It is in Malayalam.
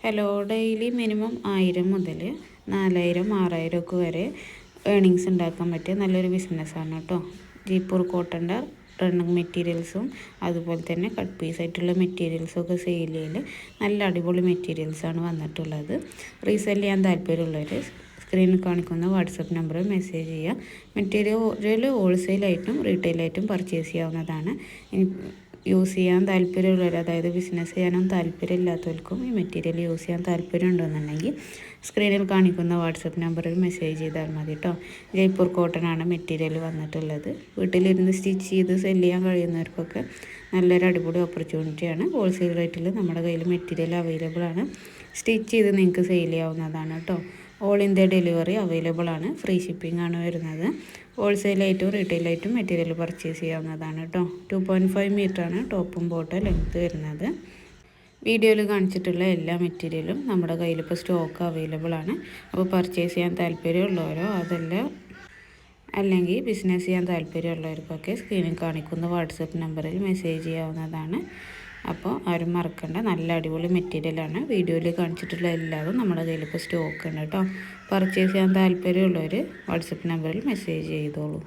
ഹലോ, ഡെയിലി മിനിമം 1000 മുതൽ 4000 6000 ഒക്കെ വരെ ഏണിങ്സ് ഉണ്ടാക്കാൻ പറ്റിയ നല്ലൊരു ബിസിനസ്സാണ് കേട്ടോ. ജയ്പൂർ കോട്ടൻ്റെ റണ്ണിങ് മെറ്റീരിയൽസും അതുപോലെ തന്നെ കട്ട് പീസായിട്ടുള്ള മെറ്റീരിയൽസും ഒക്കെ സെയിൽ ചെയ്യൽ നല്ല അടിപൊളി മെറ്റീരിയൽസാണ് വന്നിട്ടുള്ളത്. റീസെല് ചെയ്യാൻ താല്പര്യമുള്ളവർ സ്ക്രീനിൽ കാണിക്കുന്ന വാട്സപ്പ് നമ്പറിൽ മെസ്സേജ് ചെയ്യുക. മെറ്റീരിയൽ ഹോൾസെയിലായിട്ടും റീറ്റെയിലായിട്ടും പർച്ചേസ് ചെയ്യാവുന്നതാണ്. യൂസ് ചെയ്യാൻ താല്പര്യമുള്ളവർ, അതായത് ബിസിനസ് ചെയ്യാനും താല്പര്യമില്ലാത്തവർക്കും ഈ മെറ്റീരിയൽ യൂസ് ചെയ്യാൻ താല്പര്യമുണ്ടെന്നുണ്ടെങ്കിൽ സ്ക്രീനിൽ കാണിക്കുന്ന വാട്സപ്പ് നമ്പറിൽ മെസ്സേജ് ചെയ്താൽ മതി കേട്ടോ. ജയ്പൂർ കോട്ടനാണ് മെറ്റീരിയൽ വന്നിട്ടുള്ളത്. വീട്ടിലിരുന്ന് സ്റ്റിച്ച് ചെയ്ത് സെല് ചെയ്യാൻ കഴിയുന്നവർക്കൊക്കെ നല്ലൊരു അടിപൊളി ഓപ്പർച്യൂണിറ്റിയാണ്. ഹോൾസെയിൽ റേറ്റിൽ നമ്മുടെ കയ്യിൽ മെറ്റീരിയൽ അവൈലബിൾ ആണ്. സ്റ്റിച്ച് ചെയ്ത് നിങ്ങൾക്ക് സെയിൽ ചെയ്യാവുന്നതാണ് കേട്ടോ. ഓൾ ഇന്ത്യ ഡെലിവറി അവൈലബിൾ ആണ്. ഫ്രീ ഷിപ്പിംഗ് ആണ് വരുന്നത്. ഹോൾസെയിലായിട്ടും റീറ്റെയിലായിട്ടും മെറ്റീരിയൽ പർച്ചേസ് ചെയ്യാവുന്നതാണ് കേട്ടോ. 2.5 മീറ്ററാണ് ടോപ്പും ബോട്ടം ലെങ്ത്ത് വരുന്നത്. വീഡിയോയിൽ കാണിച്ചിട്ടുള്ള എല്ലാ മെറ്റീരിയലും നമ്മുടെ കയ്യിൽ ഇപ്പോൾ സ്റ്റോക്ക് അവൈലബിൾ ആണ്. അപ്പോൾ പർച്ചേസ് ചെയ്യാൻ താല്പര്യമുള്ളവരോ അല്ലെങ്കിൽ ബിസിനസ് ചെയ്യാൻ താല്പര്യമുള്ളവർക്കൊക്കെ സ്ക്രീനിൽ കാണിക്കുന്ന വാട്സപ്പ് നമ്പറിൽ മെസ്സേജ് ചെയ്യാവുന്നതാണ്. അപ്പോൾ ആരും മറക്കണ്ട, നല്ല അടിപൊളി മെറ്റീരിയലാണ്. വീഡിയോയിൽ കാണിച്ചിട്ടുള്ള എല്ലാതും നമ്മുടെ കയ്യിൽ ഇപ്പോൾ സ്റ്റോക്ക് ഉണ്ട് കേട്ടോ. പർച്ചേസ് ചെയ്യാൻ താല്പര്യമുള്ളവർ വാട്സപ്പ് നമ്പറിൽ മെസ്സേജ് ചെയ്തോളൂ.